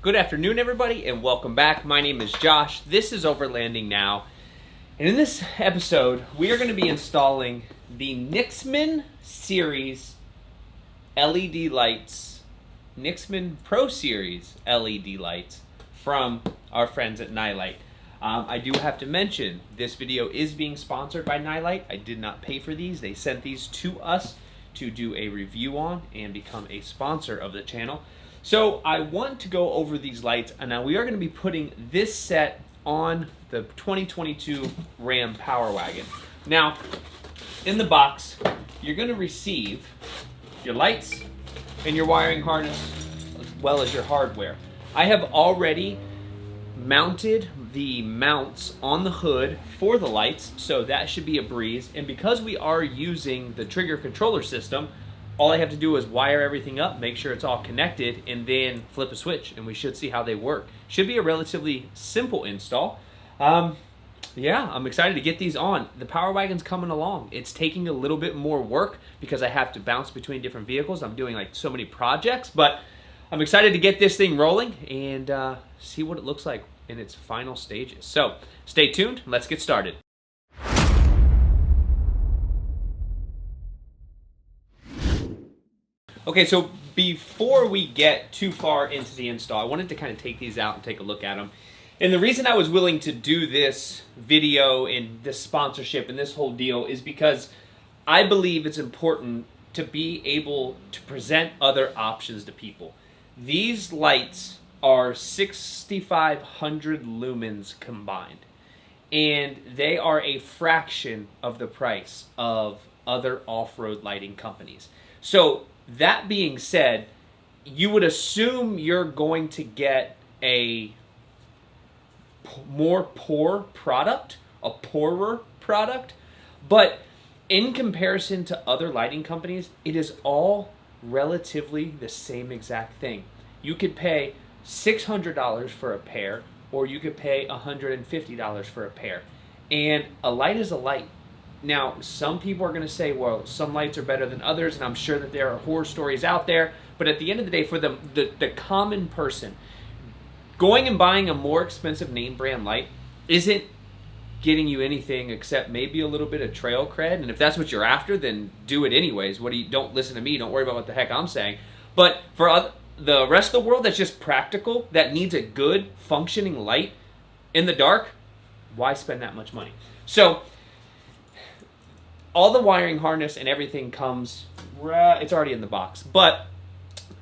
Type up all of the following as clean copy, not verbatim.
Good afternoon, everybody, and welcome back. My name is Josh. This is Overlanding Now. And in this episode, we are going to be installing the Nixmen series LED lights, Nixmen Pro Series LED lights from our friends at Nilight. I do have to mention, this video is being sponsored by Nilight. I did not pay for these. They sent these to us to do a review on and become a sponsor of the channel. So I want to go over these lights, and now we are going to be putting this set on the 2022 Ram Power Wagon. Now, in the box, you're going to receive your lights and your wiring harness, as well as your hardware. I have already mounted the mounts on the hood for the lights, so that should be a breeze. And because we are using the trigger controller system, all I have to do is wire everything up, make sure it's all connected, and then flip a switch, and we should see how they work. Should be a relatively simple install. Yeah, I'm excited to get these on. The Power Wagon's coming along. It's taking a little bit more work because I have to bounce between different vehicles. I'm doing like so many projects, but I'm excited to get this thing rolling and see what it looks like in its final stages. So stay tuned. Let's get started. Okay, so before we get too far into the install, I wanted to kind of take these out and take a look at them. And the reason I was willing to do this video and this sponsorship and this whole deal is because I believe it's important to be able to present other options to people. These lights are 6,500 lumens combined, and they are a fraction of the price of other off-road lighting companies. So that being said, you would assume you're going to get a more poor product, a poorer product, but in comparison to other lighting companies, it is all relatively the same exact thing. You could pay $600 for a pair, or you could pay $150 for a pair, and a light is a light. Now, some people are going to say, well, some lights are better than others, and I'm sure that there are horror stories out there, but at the end of the day, for the common person, going and buying a more expensive name brand light isn't getting you anything except maybe a little bit of trail cred, and if that's what you're after, then do it anyways. Don't listen to me, don't worry about what the heck I'm saying. But for the rest of the world that's just practical, that needs a good functioning light in the dark, why spend that much money? So all the wiring harness and everything comes, it's already in the box, but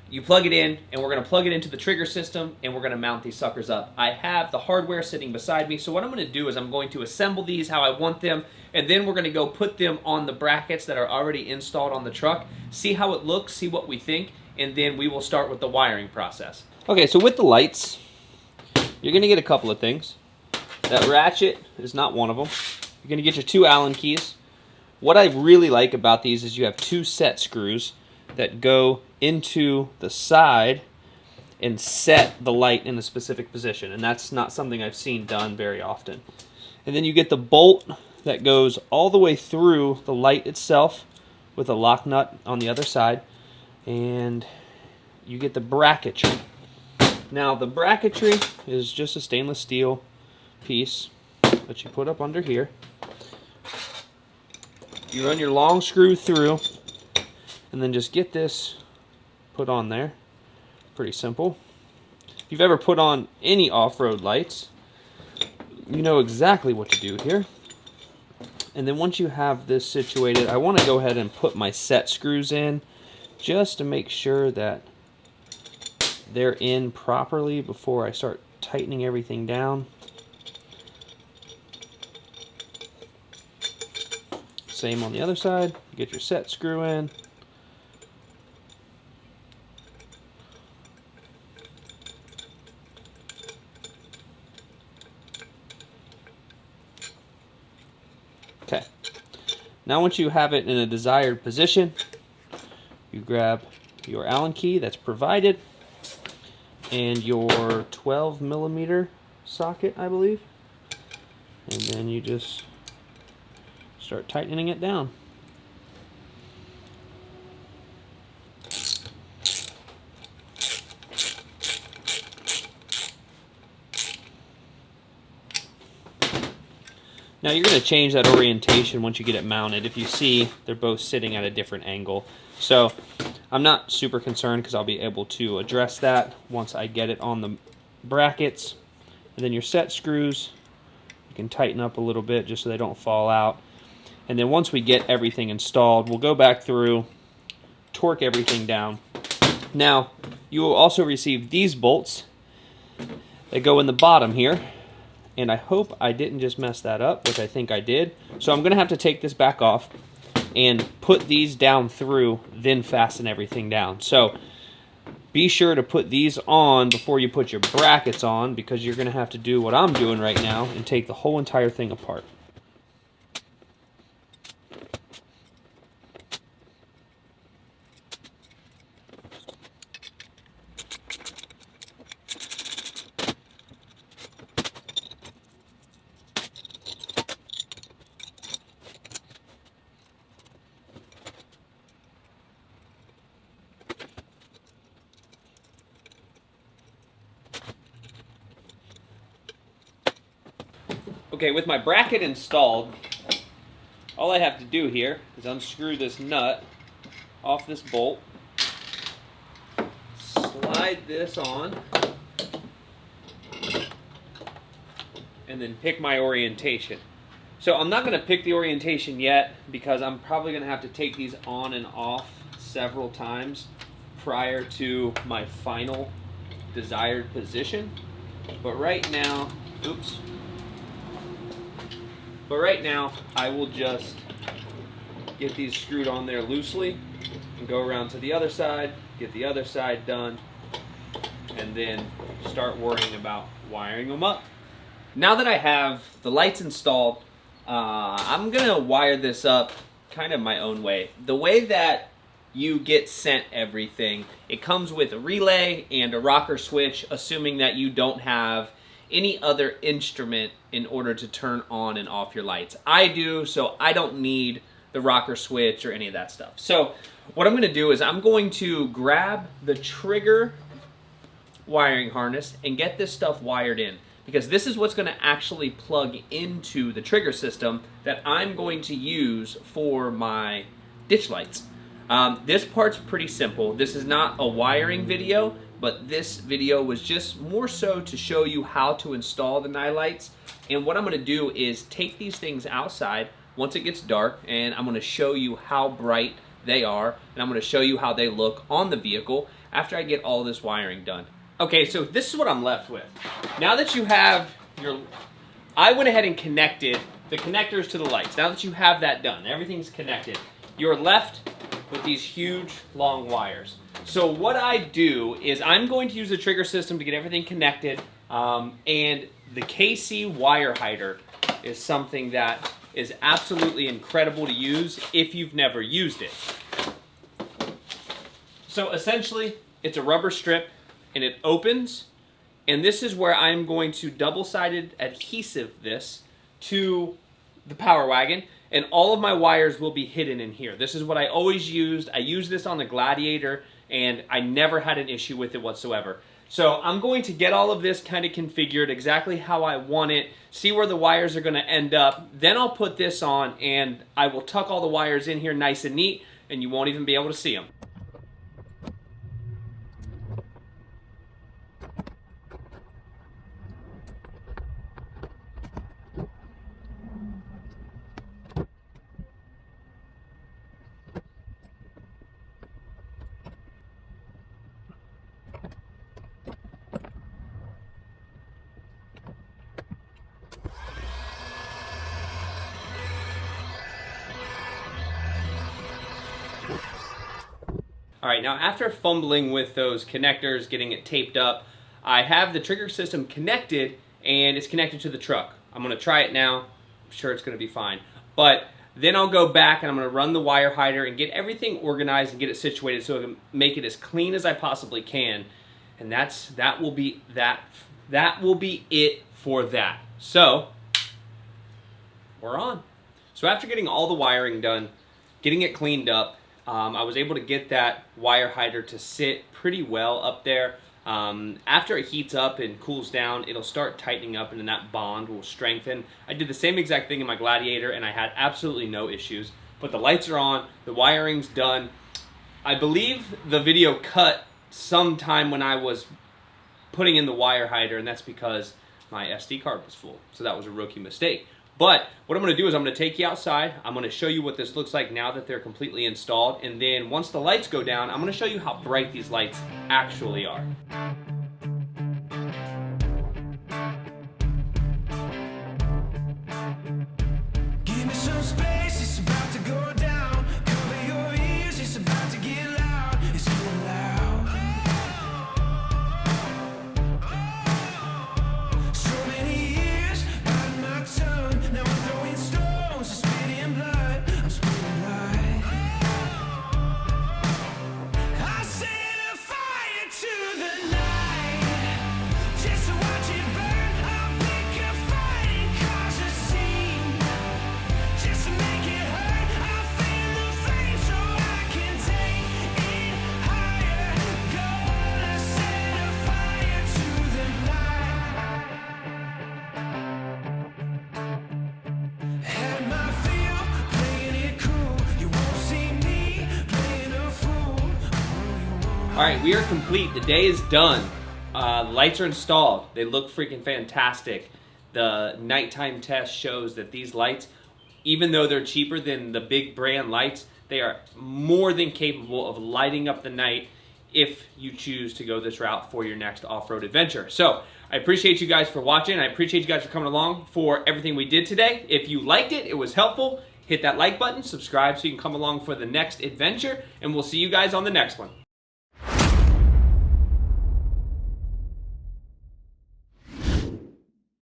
you plug it in, and we're going to plug it into the trigger system, and we're going to mount these suckers up. I have the hardware sitting beside me, so what I'm going to do is I'm going to assemble these how I want them, and then we're going to go put them on the brackets that are already installed on the truck, see how it looks, see what we think, and then we will start with the wiring process. Okay, so with the lights, you're going to get a couple of things. That ratchet is not one of them. You're going to get your 2 Allen keys. What I really like about these is you have 2 set screws that go into the side and set the light in a specific position, and that's not something I've seen done very often. And then you get the bolt that goes all the way through the light itself with a lock nut on the other side, and you get the bracketry. Now the bracketry is just a stainless steel piece that you put up under here. You run your long screw through, and then just get this put on there. Pretty simple. If you've ever put on any off-road lights, you know exactly what to do here. And then once you have this situated, I want to go ahead and put my set screws in just to make sure that they're in properly before I start tightening everything down. Same on the other side. Get your set screw in. Okay. Now once you have it in a desired position, you grab your Allen key that's provided and your 12 millimeter socket, I believe. And then you just start tightening it down. Now you're going to change that orientation once you get it mounted. If you see, they're both sitting at a different angle. So I'm not super concerned because I'll be able to address that once I get it on the brackets. And then your set screws, you can tighten up a little bit just so they don't fall out. And then once we get everything installed, we'll go back through, torque everything down. Now, you will also receive these bolts that go in the bottom here. And I hope I didn't just mess that up, which I think I did. So I'm going to have to take this back off and put these down through, then fasten everything down. So be sure to put these on before you put your brackets on, because you're going to have to do what I'm doing right now and take the whole entire thing apart. Okay, with my bracket installed, all I have to do here is unscrew this nut off this bolt, slide this on, and then pick my orientation. So I'm not going to pick the orientation yet because I'm probably going to have to take these on and off several times prior to my final desired position. But right now, But right now, I will just get these screwed on there loosely and go around to the other side, get the other side done, and then start worrying about wiring them up. Now that I have the lights installed, I'm going to wire this up kind of my own way. The way that you get sent everything, it comes with a relay and a rocker switch, assuming that you don't have any other instrument in order to turn on and off your lights. I do, so I don't need the rocker switch or any of that stuff. So what I'm going to do is I'm going to grab the trigger wiring harness and get this stuff wired in, because this is what's going to actually plug into the trigger system that I'm going to use for my ditch lights. This part's pretty simple. This is not a wiring video, but this video was just more so to show you how to install the Nilights. And what I'm going to do is take these things outside once it gets dark, and I'm going to show you how bright they are, and I'm going to show you how they look on the vehicle after I get all this wiring done. Okay, so this is what I'm left with. Now that you have your... I went ahead and connected the connectors to the lights. Now that you have that done, everything's connected, you're left with these huge long wires. So what I do is I'm going to use the trigger system to get everything connected, and the KC wire hider is something that is absolutely incredible to use if you've never used it. So essentially, it's a rubber strip, and it opens, and this is where I'm going to double-sided adhesive this to the Power Wagon, and all of my wires will be hidden in here. This is what I always used. I used this on the Gladiator, and I never had an issue with it whatsoever. So I'm going to get all of this kind of configured exactly how I want it, see where the wires are going to end up, then I'll put this on, and I will tuck all the wires in here nice and neat, and you won't even be able to see them. All right, now after fumbling with those connectors, getting it taped up, I have the trigger system connected, and it's connected to the truck. I'm gonna try it now. I'm sure it's gonna be fine. But then I'll go back and I'm gonna run the wire hider and get everything organized and get it situated so I can make it as clean as I possibly can. And that will be it for that. So we're on. So after getting all the wiring done, getting it cleaned up, I was able to get that wire hider to sit pretty well up there. After it heats up and cools down, it'll start tightening up and then that bond will strengthen. I did the same exact thing in my Gladiator and I had absolutely no issues. But the lights are on, the wiring's done. I believe the video cut sometime when I was putting in the wire hider, and that's because my SD card was full. So that was a rookie mistake. But what I'm going to do is I'm going to take you outside. I'm going to show you what this looks like now that they're completely installed. And then once the lights go down, I'm going to show you how bright these lights actually are. Give me some space, it's about to go down. Cover your ears, it's about to get loud. It's getting loud. So many years biting my tongue. Now I'm throwing stones, I'm spitting blood. I'm spitting blood. I set a fire to the night, just to watch it burn. I'll pick a fight and cause a scene, just to make it hurt. I'll fan the flame so I can take it higher. Gonna set a fire to the night. Had my feel, playing it cool. You won't see me playing a fool. All right, we are complete. The day is done. Lights are installed. They look freaking fantastic. The nighttime test shows that these lights, even though they're cheaper than the big brand lights, they are more than capable of lighting up the night if you choose to go this route for your next off-road adventure. So I appreciate you guys for watching. I appreciate you guys for coming along for everything we did today. If you liked it, it was helpful, hit that like button, subscribe so you can come along for the next adventure, and we'll see you guys on the next one.